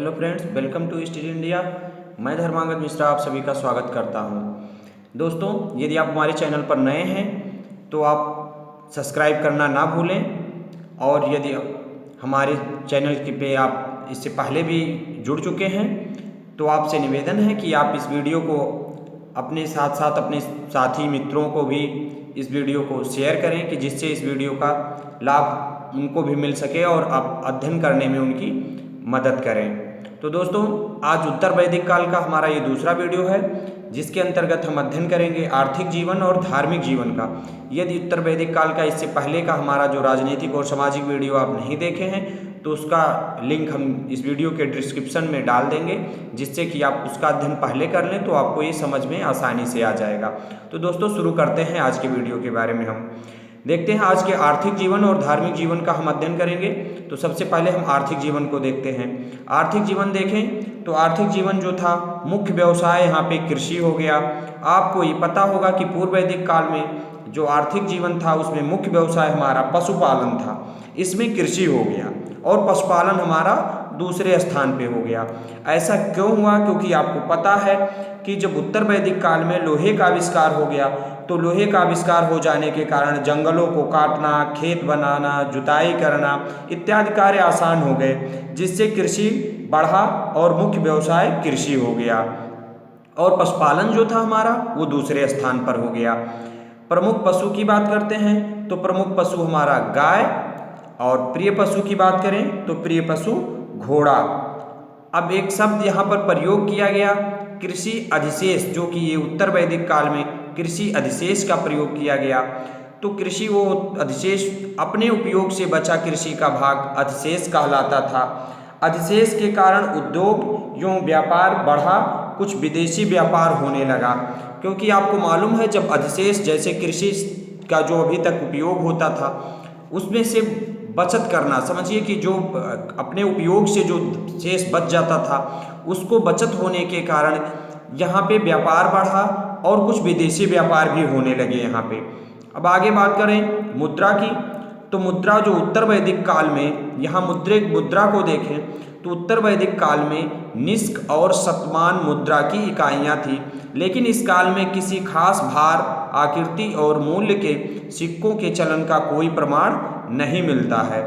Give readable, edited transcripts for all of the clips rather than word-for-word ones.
Hello friends, welcome to study India. मैं धर्मांगद मिश्रा आप सभी का स्वागत करता हूं। दोस्तों, यदि आप हमारे चैनल पर नए हैं तो आप सब्सक्राइब करना ना भूलें, और यदि हमारे चैनल पे आप इससे पहले भी जुड़ चुके हैं तो आपसे निवेदन है कि आप इस वीडियो को अपने साथ साथ अपने साथी मित्रों को भी इस वीडियो को शेयर करें कि जिससे इस वीडियो का लाभ उनको भी मिल सके और आप अध्ययन करने में उनकी मदद करें। तो दोस्तों, आज उत्तर वैदिक काल का हमारा ये दूसरा वीडियो है, जिसके अंतर्गत हम अध्ययन करेंगे आर्थिक जीवन और धार्मिक जीवन का। यदि उत्तर वैदिक काल का इससे पहले का हमारा जो राजनीतिक और सामाजिक वीडियो आप नहीं देखे हैं तो उसका लिंक हम इस वीडियो के डिस्क्रिप्शन में डाल देंगे, जिससे कि आप उसका अध्ययन पहले कर लें तो आपको ये समझ में आसानी से आ जाएगा। तो दोस्तों, शुरू करते हैं आज के वीडियो के बारे में। हम देखते हैं आज के आर्थिक जीवन और धार्मिक जीवन का हम अध्ययन करेंगे। तो सबसे पहले हम आर्थिक जीवन को देखते हैं। आर्थिक जीवन देखें तो आर्थिक जीवन जो था, मुख्य व्यवसाय यहाँ पे कृषि हो गया। आपको ये पता होगा कि पूर्व वैदिक काल में जो आर्थिक जीवन था उसमें मुख्य व्यवसाय हमारा पशुपालन था, इसमें कृषि हो गया, और पशुपालन हमारा दूसरे स्थान पे हो गया। ऐसा क्यों हुआ? क्योंकि आपको पता है कि जब उत्तर वैदिक काल में लोहे का आविष्कार हो गया तो लोहे का आविष्कार हो जाने के कारण जंगलों को काटना, खेत बनाना, जुताई करना इत्यादि कार्य आसान हो गए, जिससे कृषि बढ़ा और मुख्य व्यवसाय कृषि हो गया, और पशुपालन जो था हमारा वो दूसरे स्थान पर हो गया। प्रमुख पशु की बात करते हैं तो प्रमुख पशु हमारा गाय, और प्रिय पशु की बात करें तो प्रिय पशु घोड़ा। अब एक शब्द यहाँ पर प्रयोग किया गया, कृषि अधिशेष, जो कि ये उत्तर वैदिक काल में कृषि अधिशेष का प्रयोग किया गया। तो कृषि वो अधिशेष अपने उपयोग से बचा कृषि का भाग अधिशेष कहलाता था। अधिशेष के कारण उद्योग यूँ व्यापार बढ़ा, कुछ विदेशी व्यापार होने लगा, क्योंकि आपको मालूम है जब अधिशेष जैसे कृषि का जो अभी तक उपयोग होता था उसमें से बचत करना, समझिए कि जो अपने उपयोग से जो शेष बच जाता था उसको बचत होने के कारण यहाँ पे व्यापार बढ़ा और कुछ विदेशी व्यापार भी होने लगे यहाँ पे। अब आगे बात करें मुद्रा की, तो मुद्रा जो उत्तर वैदिक काल में, यहाँ मुद्रा को देखें तो उत्तर वैदिक काल में निष्क और शतमान मुद्रा की इकाइयाँ थी, लेकिन इस काल में किसी खास भार, आकृति और मूल्य के सिक्कों के चलन का कोई प्रमाण नहीं मिलता है।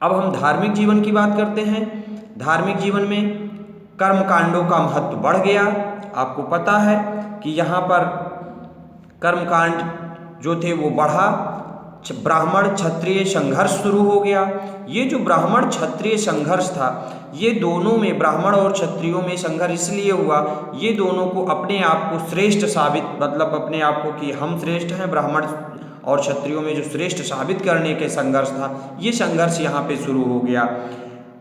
अब हम धार्मिक जीवन की बात करते हैं। धार्मिक जीवन में कर्मकांडों का महत्व बढ़ गया। आपको पता है कि यहाँ पर कर्मकांड जो थे वो बढ़ा, ब्राह्मण क्षत्रिय संघर्ष शुरू हो गया। ये जो ब्राह्मण क्षत्रिय संघर्ष था, ये दोनों में, ब्राह्मण और क्षत्रियों में संघर्ष इसलिए हुआ, ये दोनों को अपने आप को श्रेष्ठ साबित, मतलब अपने आप को कि हम श्रेष्ठ हैं, ब्राह्मण और क्षत्रियों में जो श्रेष्ठ साबित करने के संघर्ष था, ये संघर्ष यहाँ पे शुरू हो गया।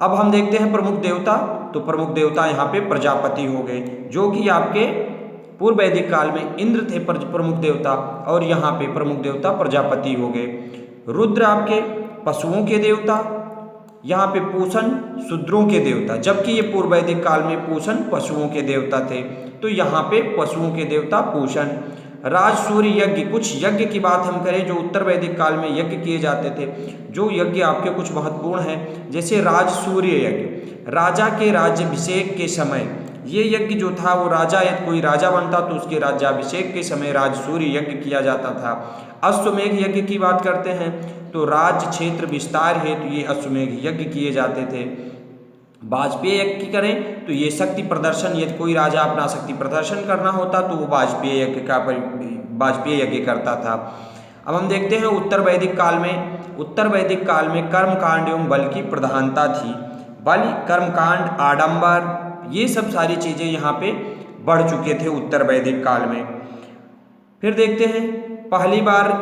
अब हम देखते हैं प्रमुख देवता, तो प्रमुख देवता यहाँ पे प्रजापति हो गए, जो कि आपके पूर्व वैदिक काल में इंद्र थे प्रमुख देवता, और यहाँ पे प्रमुख देवता प्रजापति हो गए। रुद्र आपके पशुओं के देवता, यहाँ पे पूषण शूद्रों के देवता, जबकि ये पूर्व वैदिक काल में पूषण पशुओं के देवता थे, तो यहाँ पे पशुओं के देवता पूषण। राज सूर्य यज्ञ, कुछ यज्ञ की बात हम करें जो उत्तर वैदिक काल में यज्ञ किए जाते थे, जो यज्ञ आपके कुछ महत्वपूर्ण हैं, जैसे राज सूर्य यज्ञ, राजा के राज्याभिषेक के समय ये यज्ञ जो था वो राजा, यदि कोई राजा बनता तो उसके राज्याभिषेक के समय राज सूर्य यज्ञ किया जाता था। अश्वमेघ यज्ञ की बात करते हैं तो राज्य क्षेत्र विस्तार हेतु ये अश्वमेघ यज्ञ किए जाते थे। वाजपेयी यज्ञ की करें तो ये शक्ति प्रदर्शन, यदि कोई राजा अपना शक्ति प्रदर्शन करना होता तो वो वाजपेयी यज्ञ करता था। अब हम देखते हैं उत्तर वैदिक काल में कर्मकांड एवं बल की प्रधानता थी। बल, कर्मकांड, आडंबर, ये सब सारी चीज़ें यहाँ पे बढ़ चुके थे उत्तर वैदिक काल में। फिर देखते हैं पहली बार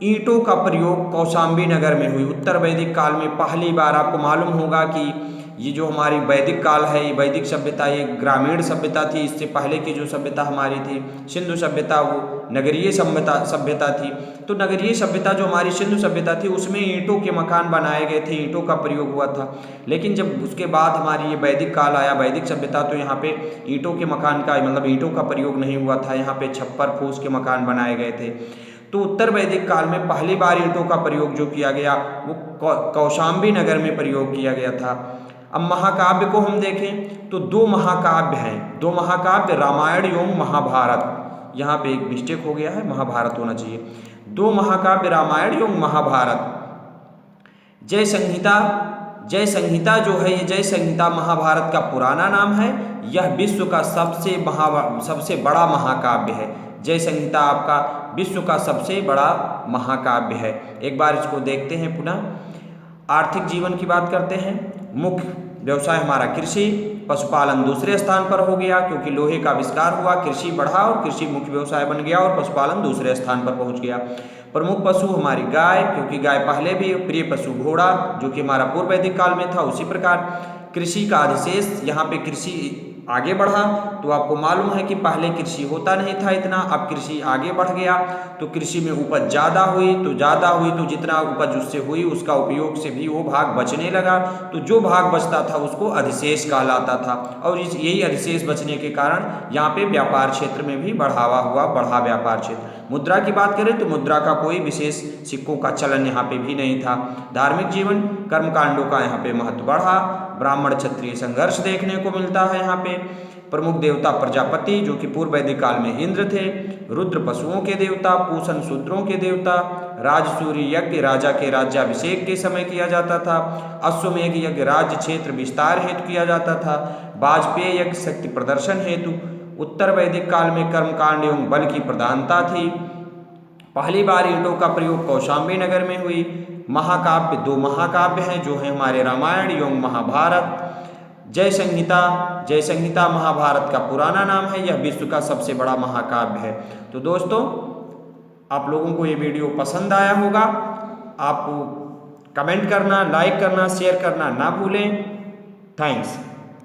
ईंटों का प्रयोग कौशाम्बी नगर में हुई। उत्तर वैदिक काल में पहली बार, आपको मालूम होगा कि ये जो हमारी वैदिक काल है, ये वैदिक सभ्यता ये ग्रामीण सभ्यता थी। इससे पहले की जो सभ्यता हमारी थी सिंधु सभ्यता, वो नगरीय सभ्यता थी। तो नगरीय सभ्यता जो हमारी सिंधु सभ्यता थी उसमें ईंटों के मकान बनाए गए थे, ईंटों का प्रयोग हुआ था। लेकिन जब उसके बाद हमारी ये वैदिक काल आया, वैदिक सभ्यता, तो यहाँ पे ईंटों के मकान का, मतलब ईंटों का प्रयोग नहीं हुआ था, यहाँ पे छप्पर फूस के मकान बनाए गए थे। तो उत्तर वैदिक काल में पहली बार ईंटों का प्रयोग जो किया गया वो कौशाम्बी नगर में प्रयोग किया गया था। अब महाकाव्य को हम देखें तो दो महाकाव्य हैं, दो महाकाव्य रामायण एवं महाभारत। यहाँ पे एक मिस्टेक हो गया है, महाभारत होना चाहिए। दो महाकाव्य रामायण एवं महाभारत। जय संहिता, जय संहिता जो है ये जय संहिता महाभारत का पुराना नाम है। यह विश्व का सबसे बड़ा महाकाव्य है। जय संहिता आपका विश्व का सबसे बड़ा महाकाव्य है। एक बार इसको देखते हैं पुनः। आर्थिक जीवन की बात करते हैं। मुख्य व्यवसाय हमारा कृषि, पशुपालन दूसरे स्थान पर हो गया क्योंकि लोहे का आविष्कार हुआ, कृषि बढ़ा और कृषि मुख्य व्यवसाय बन गया और पशुपालन दूसरे स्थान पर पहुंच गया। प्रमुख पशु हमारी गाय, क्योंकि गाय पहले भी, प्रिय पशु घोड़ा जो कि हमारा पूर्व वैदिक काल में था। उसी प्रकार कृषि का अधिशेष, यहाँ पे कृषि आगे बढ़ा तो आपको मालूम है कि पहले कृषि होता नहीं था इतना, अब कृषि आगे बढ़ गया तो कृषि में उपज ज़्यादा हुई तो जितना उपज उससे हुई उसका उपयोग से भी वो भाग बचने लगा, तो जो भाग बचता था उसको अधिशेष कहलाता था। और यही अधिशेष बचने के कारण यहाँ पे व्यापार क्षेत्र में भी बढ़ावा हुआ, बढ़ा व्यापार क्षेत्र। मुद्रा की बात करें तो मुद्रा का कोई विशेष सिक्कों का चलन यहाँ पे भी नहीं था। धार्मिक जीवन, कर्मकांडों का यहाँ पे महत्व बढ़ा। ब्राह्मण क्षत्रिय संघर्ष देखने को मिलता है यहाँ पे। प्रमुख देवता प्रजापति जो कि पूर्व वैदिक काल में इंद्र थे। रुद्र पशुओं के देवता, पूषण शूद्रों के देवता। राजसूरी यज्ञ राजा के राज्याभिषेक के समय किया जाता था। अश्वमेघ यज्ञ राज्य क्षेत्र विस्तार हेतु किया जाता था। वाजपेय यज्ञ शक्ति प्रदर्शन हेतु। उत्तर वैदिक काल में कर्मकांड एवं बल की प्रधानता थी। पहली बार ईंटों का प्रयोग कौशाम्बी नगर में हुई। महाकाव्य, दो महाकाव्य हैं जो है हमारे रामायण एवं महाभारत। जय संहिता महाभारत का पुराना नाम है। यह विश्व का सबसे बड़ा महाकाव्य है। तो दोस्तों, आप लोगों को ये वीडियो पसंद आया होगा। आप कमेंट करना, लाइक करना, शेयर करना ना भूलें। थैंक्स।